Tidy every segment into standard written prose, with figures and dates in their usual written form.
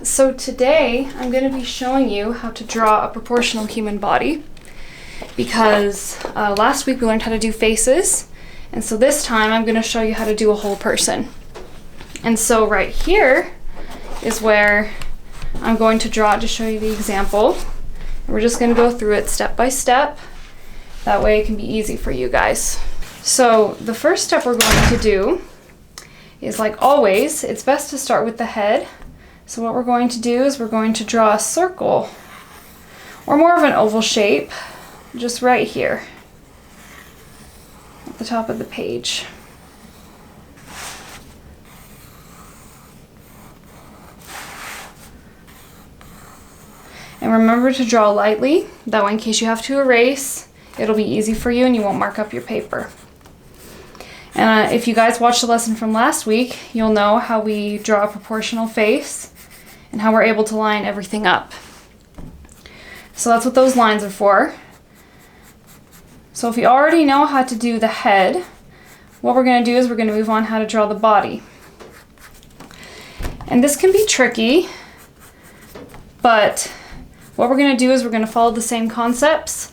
So today I'm going to be showing you how to draw a proportional human body because last week we learned how to do faces, and so this time I'm going to show you how to do a whole person. And so right here is where I'm going to draw to show you the example. And we're just going to go through it step by step. That way it can be easy for you guys. So the first step we're going to do is, like always, it's best to start with the head. So what we're going to do is we're going to draw a circle, or more of an oval shape, just right here at the top of the page. And remember to draw lightly, that way in case you have to erase, it'll be easy for you and you won't mark up your paper. And if you guys watched the lesson from last week, you'll know how we draw a proportional face and how we're able to line everything up. So that's what those lines are for. So if you already know how to do the head, what we're going to do is we're going to move on how to draw the body. And this can be tricky, but what we're going to do is we're going to follow the same concepts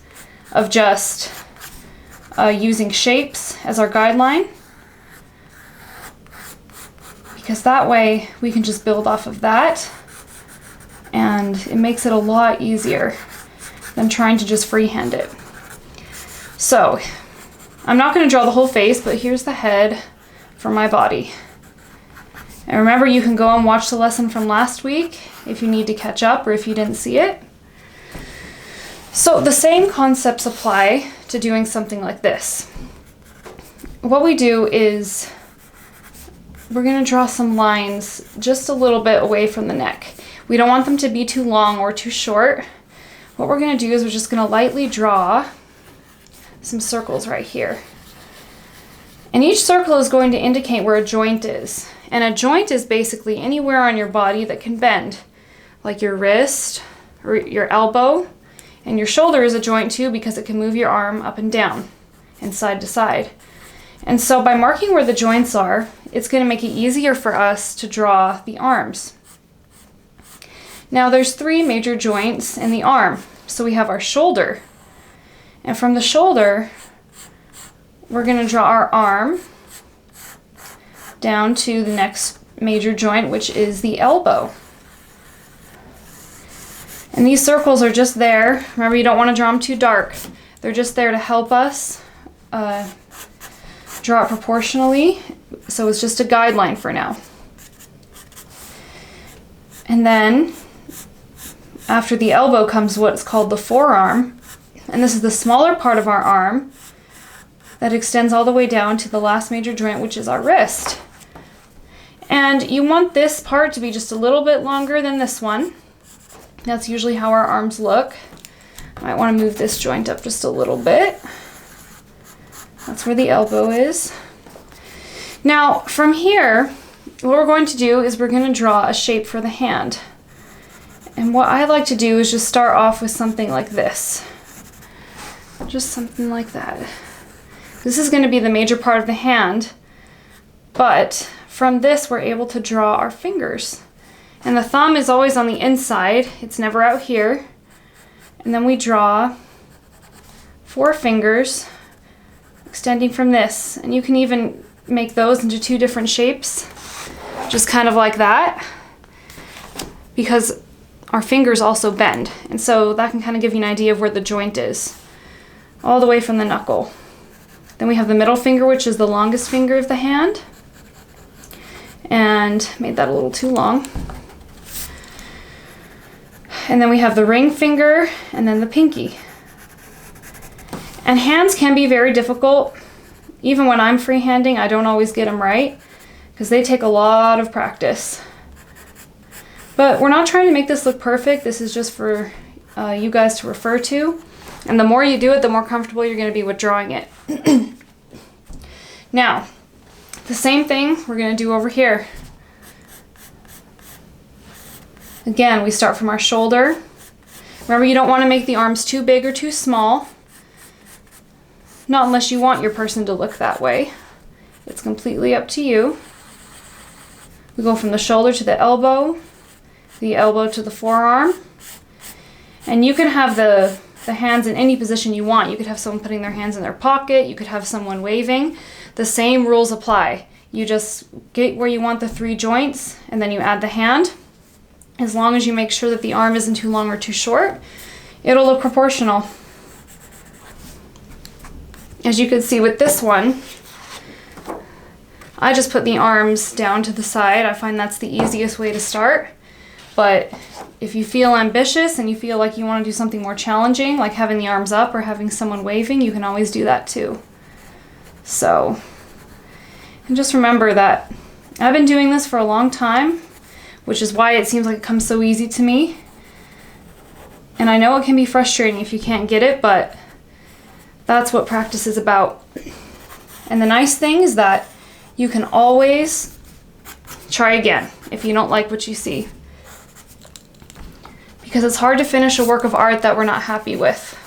of just using shapes as our guideline, because that way we can just build off of that and it makes it a lot easier than trying to just freehand it. So I'm not going to draw the whole face, but here's the head for my body. And remember, you can go and watch the lesson from last week if you need to catch up or if you didn't see it. So the same concepts apply to doing something like this. What we do is we're going to draw some lines just a little bit away from the neck. We don't want them to be too long or too short. What we're going to do is we're just going to lightly draw some circles right here. And each circle is going to indicate where a joint is. And a joint is basically anywhere on your body that can bend, like your wrist or your elbow. And your shoulder is a joint too, because it can move your arm up and down and side to side. And so by marking where the joints are, it's going to make it easier for us to draw the arms. Now there's 3 major joints in the arm. So we have our shoulder. And from the shoulder, we're going to draw our arm down to the next major joint, which is the elbow. And these circles are just there. Remember, you don't want to draw them too dark. They're just there to help us draw it proportionally. So it's just a guideline for now. And then after the elbow comes what's called the forearm. And this is the smaller part of our arm that extends all the way down to the last major joint, which is our wrist. And you want this part to be just a little bit longer than this one. That's usually how our arms look. I might want to move this joint up just a little bit. That's where the elbow is. Now, from here, what we're going to do is we're going to draw a shape for the hand. And what I like to do is just start off with something like this. Just something like that. This is going to be the major part of the hand, but from this we're able to draw our fingers. And the thumb is always on the inside, it's never out here. And then we draw 4 fingers extending from this. And you can even make those into 2 different shapes, just kind of like that, because our fingers also bend. And so that can kind of give you an idea of where the joint is, all the way from the knuckle. Then we have the middle finger, which is the longest finger of the hand. And made that a little too long. And then we have the ring finger, and then the pinky. And hands can be very difficult. Even when I'm freehanding, I don't always get them right, because they take a lot of practice. But we're not trying to make this look perfect. This is just for you guys to refer to. And the more you do it, the more comfortable you're going to be with drawing it. Now, the same thing we're going to do over here. Again, we start from our shoulder. Remember, you don't want to make the arms too big or too small. Not unless you want your person to look that way. It's completely up to you. We go from the shoulder to the elbow, the elbow to the forearm. And you can have the hands in any position you want. You could have someone putting their hands in their pocket. You could have someone waving. The same rules apply. You just get where you want the 3 joints, and then you add the hand. As long as you make sure that the arm isn't too long or too short, it'll look proportional. As you can see with this one, I just put the arms down to the side. I find that's the easiest way to start. But if you feel ambitious and you feel like you want to do something more challenging, like having the arms up or having someone waving, you can always do that too. So, and just remember that I've been doing this for a long time, which is why it seems like it comes so easy to me. And I know it can be frustrating if you can't get it, but that's what practice is about. And the nice thing is that you can always try again if you don't like what you see. Because it's hard to finish a work of art that we're not happy with.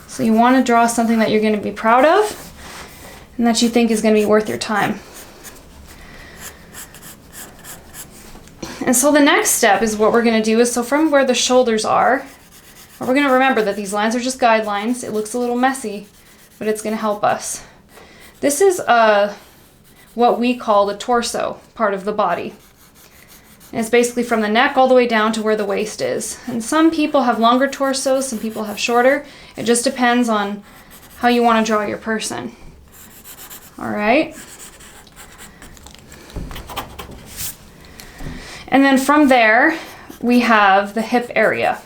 So you want to draw something that you're going to be proud of and that you think is going to be worth your time. And so the next step is what we're going to do is, so from where the shoulders are, we're going to remember that these lines are just guidelines. It looks a little messy, but it's going to help us. This is what we call the torso part of the body. And it's basically from the neck all the way down to where the waist is. And some people have longer torsos, some people have shorter. It just depends on how you want to draw your person. All right. And then from there, we have the hip area.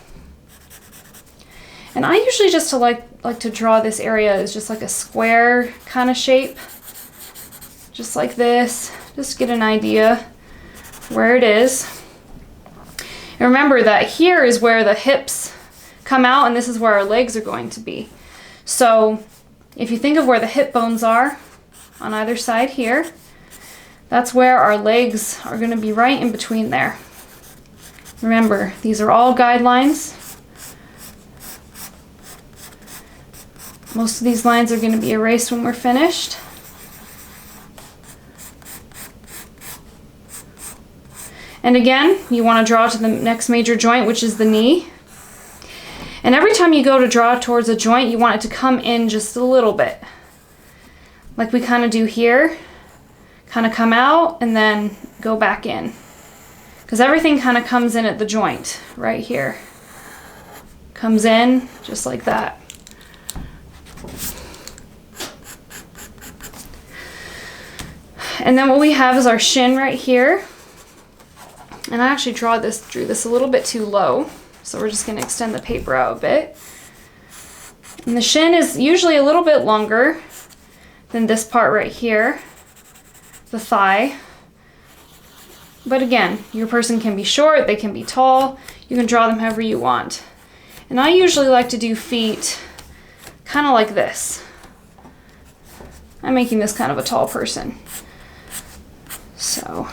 And I usually just like to draw this area as just like a square kind of shape. Just like this, just get an idea where it is. And remember that here is where the hips come out, and this is where our legs are going to be. So if you think of where the hip bones are on either side here, that's where our legs are going to be, right in between there. Remember, these are all guidelines. Most of these lines are going to be erased when we're finished. And again, you want to draw to the next major joint, which is the knee. And every time you go to draw towards a joint, you want it to come in just a little bit. Like we kind of do here. Kind of come out and then go back in. Because everything kind of comes in at the joint right here. Comes in just like that. And then what we have is our shin right here. And I actually drew this a little bit too low, so we're just going to extend the paper out a bit. And the shin is usually a little bit longer than this part right here, the thigh. But again, your person can be short, they can be tall, you can draw them however you want. And I usually like to do feet kind of like this. I'm making this kind of a tall person. So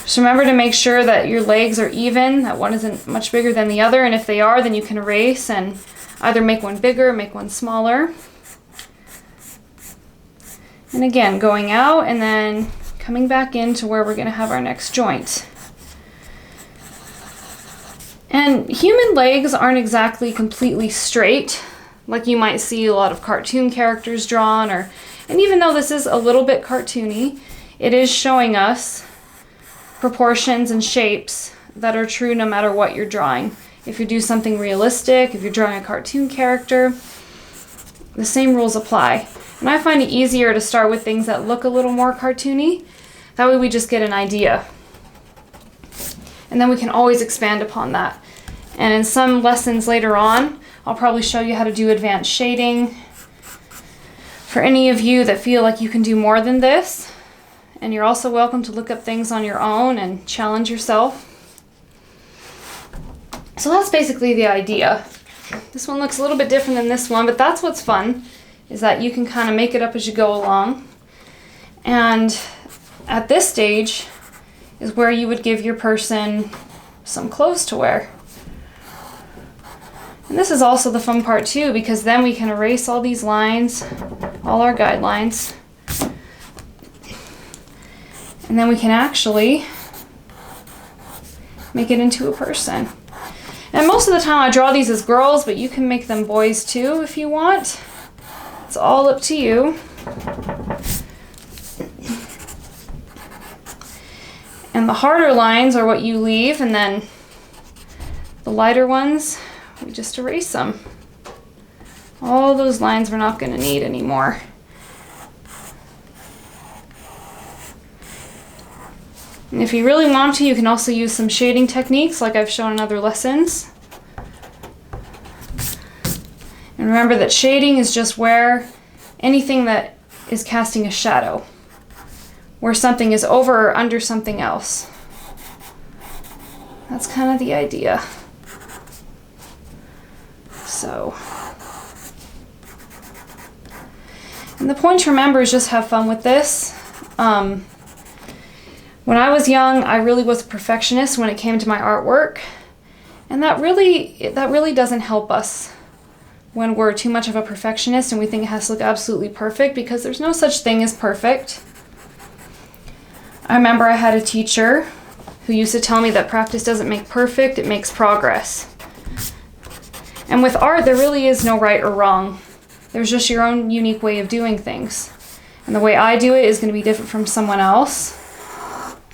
just remember to make sure that your legs are even, that one isn't much bigger than the other, and if they are, then you can erase and either make one bigger or make one smaller. And again, going out and then coming back into where we're going to have our next joint. And human legs aren't exactly completely straight, like you might see a lot of cartoon characters drawn, and even though this is a little bit cartoony, it is showing us proportions and shapes that are true no matter what you're drawing. If you do something realistic, if you're drawing a cartoon character, the same rules apply. And I find it easier to start with things that look a little more cartoony. That way we just get an idea. And then we can always expand upon that. And in some lessons later on, I'll probably show you how to do advanced shading. For any of you that feel like you can do more than this, and you're also welcome to look up things on your own and challenge yourself. So that's basically the idea. This one looks a little bit different than this one, but that's what's fun, is that you can kind of make it up as you go along. And at this stage is where you would give your person some clothes to wear. And this is also the fun part too, because then we can erase all these lines, all our guidelines. And then we can actually make it into a person. And most of the time I draw these as girls, but you can make them boys too if you want. It's all up to you. And the harder lines are what you leave, and then the lighter ones, we just erase them. All those lines we're not going to need anymore. And if you really want to, you can also use some shading techniques like I've shown in other lessons. And remember that shading is just where anything that is casting a shadow, where something is over or under something else. That's kind of the idea. So, and the point to remember is just have fun with this. When I was young, I really was a perfectionist when it came to my artwork, and that really doesn't help us when we're too much of a perfectionist and we think it has to look absolutely perfect, because there's no such thing as perfect. I remember I had a teacher who used to tell me that practice doesn't make perfect, it makes progress. And with art, there really is no right or wrong. There's just your own unique way of doing things. And the way I do it is going to be different from someone else.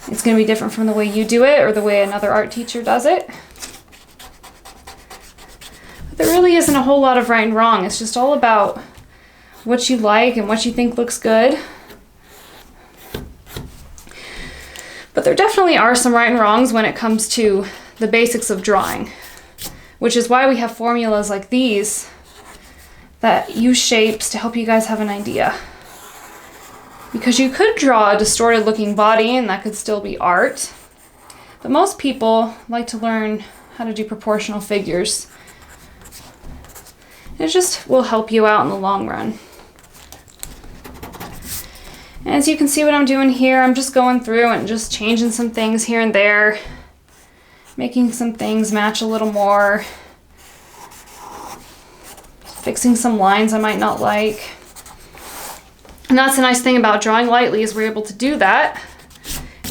It's going to be different from the way you do it or the way another art teacher does it. But there really isn't a whole lot of right and wrong. It's just all about what you like and what you think looks good. But there definitely are some right and wrongs when it comes to the basics of drawing, which is why we have formulas like these that use shapes to help you guys have an idea. Because you could draw a distorted looking body and that could still be art, but most people like to learn how to do proportional figures. It just will help you out in the long run. And as you can see what I'm doing here, I'm just going through and just changing some things here and there, making some things match a little more, fixing some lines I might not like. And that's the nice thing about drawing lightly, is we're able to do that.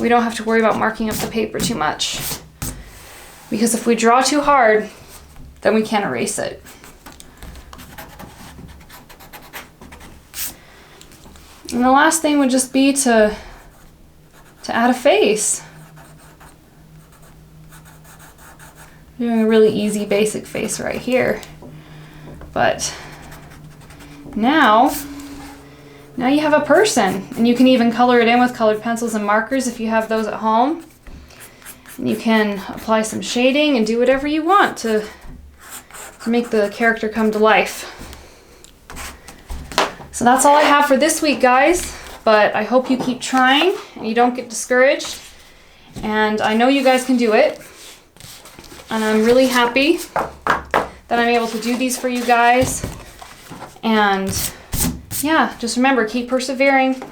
We don't have to worry about marking up the paper too much. Because if we draw too hard, then we can't erase it. And the last thing would just be to add a face. I'm doing a really easy basic face right here. But now you have a person, and you can even color it in with colored pencils and markers if you have those at home. And you can apply some shading and do whatever you want to make the character come to life. So that's all I have for this week, guys, but I hope you keep trying and you don't get discouraged. And I know you guys can do it. And I'm really happy that I'm able to do these for you guys. And yeah, just remember, keep persevering